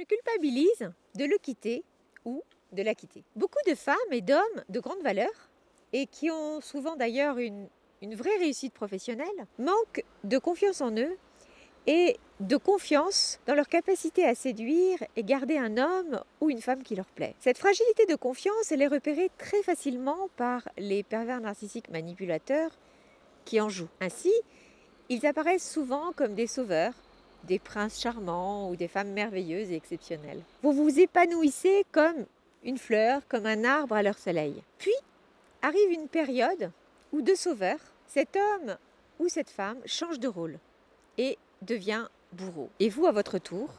Je culpabilise de le quitter ou de la quitter. Beaucoup de femmes et d'hommes de grande valeur, et qui ont souvent d'ailleurs une vraie réussite professionnelle, manquent de confiance en eux et de confiance dans leur capacité à séduire et garder un homme ou une femme qui leur plaît. Cette fragilité de confiance, elle est repérée très facilement par les pervers narcissiques manipulateurs qui en jouent. Ainsi, ils apparaissent souvent comme des sauveurs, des princes charmants ou des femmes merveilleuses et exceptionnelles. Vous vous épanouissez comme une fleur, comme un arbre à leur soleil. Puis arrive une période où de sauveur, cet homme ou cette femme change de rôle et devient bourreau. Et vous, à votre tour,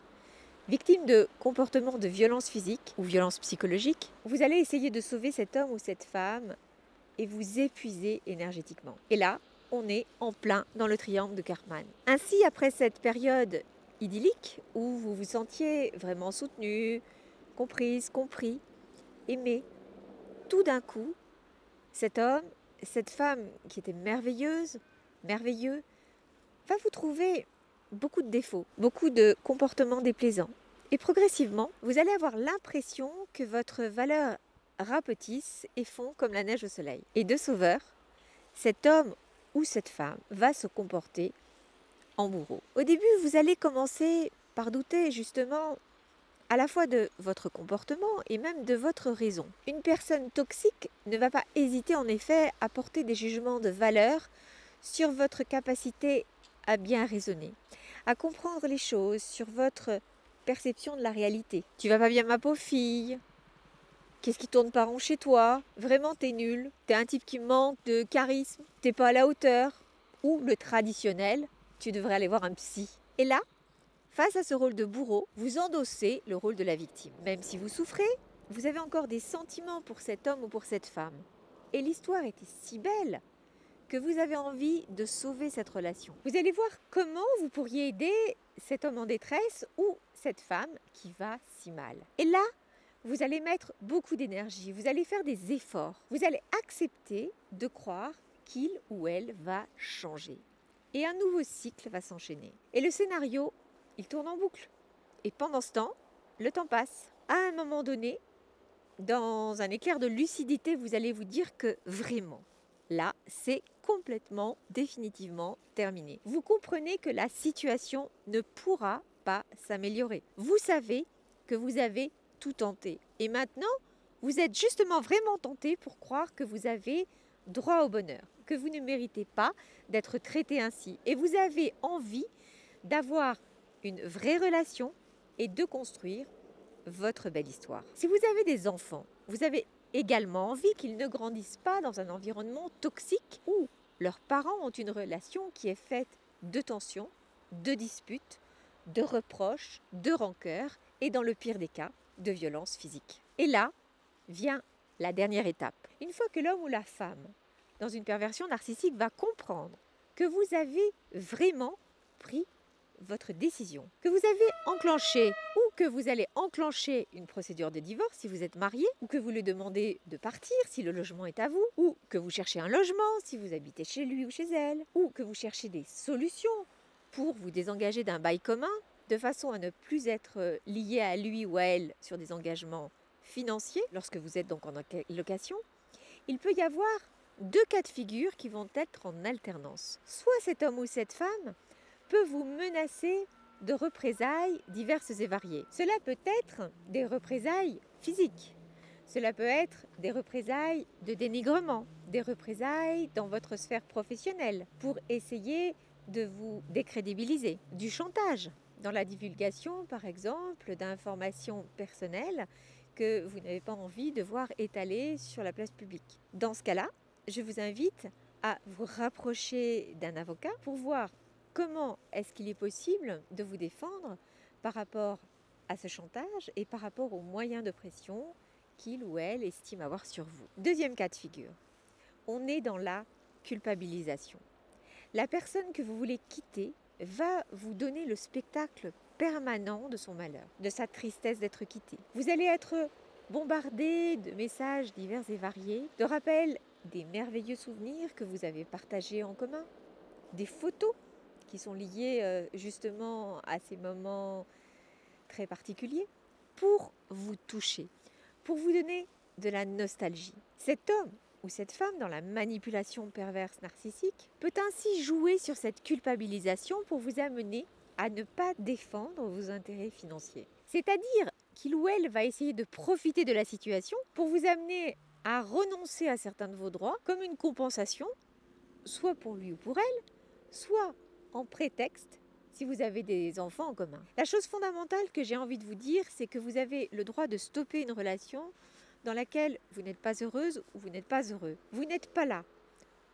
victime de comportements de violence physique ou violence psychologique, vous allez essayer de sauver cet homme ou cette femme et vous épuiser énergétiquement. Et là, on est en plein dans le triangle de Karpman. Ainsi, après cette période idyllique où vous vous sentiez vraiment soutenu, comprise, compris, aimé, tout d'un coup, cet homme, cette femme qui était merveilleuse, merveilleux, va vous trouver beaucoup de défauts, beaucoup de comportements déplaisants. Et progressivement, vous allez avoir l'impression que votre valeur rapetisse et fond comme la neige au soleil. Et de sauveur, cet homme ou cette femme va se comporter en bourreau. Au début, vous allez commencer par douter justement à la fois de votre comportement et même de votre raison. Une personne toxique ne va pas hésiter en effet à porter des jugements de valeur sur votre capacité à bien raisonner, à comprendre les choses, sur votre perception de la réalité. Tu vas pas bien ma pauvre fille? Qu'est-ce qui tourne pas rond chez toi? Vraiment, t'es nul. T'es un type qui manque de charisme. T'es pas à la hauteur. Ou le traditionnel, tu devrais aller voir un psy. Et là, face à ce rôle de bourreau, vous endossez le rôle de la victime. Même si vous souffrez, vous avez encore des sentiments pour cet homme ou pour cette femme. Et l'histoire était si belle que vous avez envie de sauver cette relation. Vous allez voir comment vous pourriez aider cet homme en détresse ou cette femme qui va si mal. Et là, vous allez mettre beaucoup d'énergie, vous allez faire des efforts, vous allez accepter de croire qu'il ou elle va changer. Et un nouveau cycle va s'enchaîner. Et le scénario, il tourne en boucle. Et pendant ce temps, le temps passe. À un moment donné, dans un éclair de lucidité, vous allez vous dire que vraiment, là, c'est complètement, définitivement terminé. Vous comprenez que la situation ne pourra pas s'améliorer. Vous savez que vous avez tout tenté. Et maintenant, vous êtes justement vraiment tenté pour croire que vous avez droit au bonheur, que vous ne méritez pas d'être traité ainsi. Et vous avez envie d'avoir une vraie relation et de construire votre belle histoire. Si vous avez des enfants, vous avez également envie qu'ils ne grandissent pas dans un environnement toxique où leurs parents ont une relation qui est faite de tensions, de disputes, de reproches, de rancœurs et dans le pire des cas, de violences physiques. Et là vient la dernière étape. Une fois que l'homme ou la femme, dans une perversion narcissique, va comprendre que vous avez vraiment pris votre décision, que vous avez enclenché ou que vous allez enclencher une procédure de divorce si vous êtes marié, ou que vous lui demandez de partir si le logement est à vous, ou que vous cherchez un logement si vous habitez chez lui ou chez elle, ou que vous cherchez des solutions pour vous désengager d'un bail commun de façon à ne plus être lié à lui ou à elle sur des engagements financiers lorsque vous êtes donc en location. Il peut y avoir deux cas de figure qui vont être en alternance. Soit cet homme ou cette femme peut vous menacer de représailles diverses et variées. Cela peut être des représailles physiques, cela peut être des représailles de dénigrement, des représailles dans votre sphère professionnelle pour essayer de vous décrédibiliser, du chantage dans la divulgation par exemple d'informations personnelles que vous n'avez pas envie de voir étalées sur la place publique. Dans ce cas-là, je vous invite à vous rapprocher d'un avocat pour voir comment est-ce qu'il est possible de vous défendre par rapport à ce chantage et par rapport aux moyens de pression qu'il ou elle estime avoir sur vous. Deuxième cas de figure, on est dans la culpabilisation. La personne que vous voulez quitter va vous donner le spectacle permanent de son malheur, de sa tristesse d'être quitté. Vous allez être bombardé de messages divers et variés, de rappels des merveilleux souvenirs que vous avez partagés en commun, des photos qui sont liées justement à ces moments très particulier pour vous toucher, pour vous donner de la nostalgie. Cet homme ou cette femme dans la manipulation perverse narcissique peut ainsi jouer sur cette culpabilisation pour vous amener à ne pas défendre vos intérêts financiers. C'est-à-dire qu'il ou elle va essayer de profiter de la situation pour vous amener à renoncer à certains de vos droits comme une compensation, soit pour lui ou pour elle, soit en prétexte si vous avez des enfants en commun. La chose fondamentale que j'ai envie de vous dire, c'est que vous avez le droit de stopper une relation dans laquelle vous n'êtes pas heureuse ou vous n'êtes pas heureux. Vous n'êtes pas là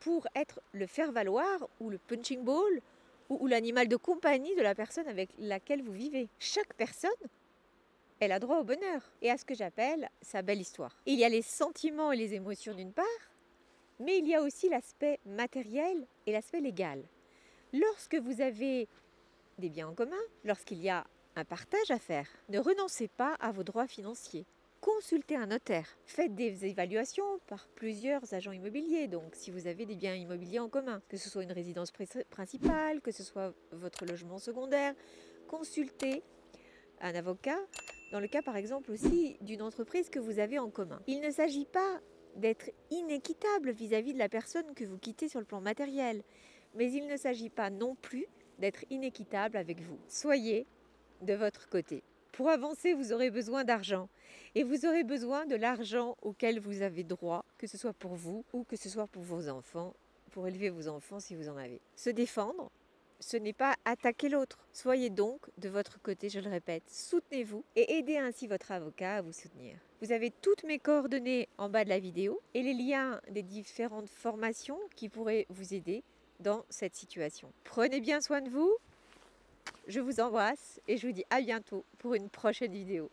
pour être le faire-valoir ou le punching ball ou l'animal de compagnie de la personne avec laquelle vous vivez. Chaque personne, elle a droit au bonheur et à ce que j'appelle sa belle histoire. Et il y a les sentiments et les émotions d'une part, mais il y a aussi l'aspect matériel et l'aspect légal. Lorsque vous avez des biens en commun, lorsqu'il y a un partage à faire, ne renoncez pas à vos droits financiers. Consultez un notaire. Faites des évaluations par plusieurs agents immobiliers. Donc, si vous avez des biens immobiliers en commun, que ce soit une résidence principale, que ce soit votre logement secondaire, consultez un avocat dans le cas, par exemple, aussi d'une entreprise que vous avez en commun. Il ne s'agit pas d'être inéquitable vis-à-vis de la personne que vous quittez sur le plan matériel, mais il ne s'agit pas non plus d'être inéquitable avec vous. Soyez de votre côté. Pour avancer, vous aurez besoin d'argent. Et vous aurez besoin de l'argent auquel vous avez droit, que ce soit pour vous ou que ce soit pour vos enfants, pour élever vos enfants si vous en avez. Se défendre, ce n'est pas attaquer l'autre. Soyez donc de votre côté, je le répète. Soutenez-vous et aidez ainsi votre avocat à vous soutenir. Vous avez toutes mes coordonnées en bas de la vidéo et les liens des différentes formations qui pourraient vous aider dans cette situation. Prenez bien soin de vous. Je vous embrasse et je vous dis à bientôt pour une prochaine vidéo.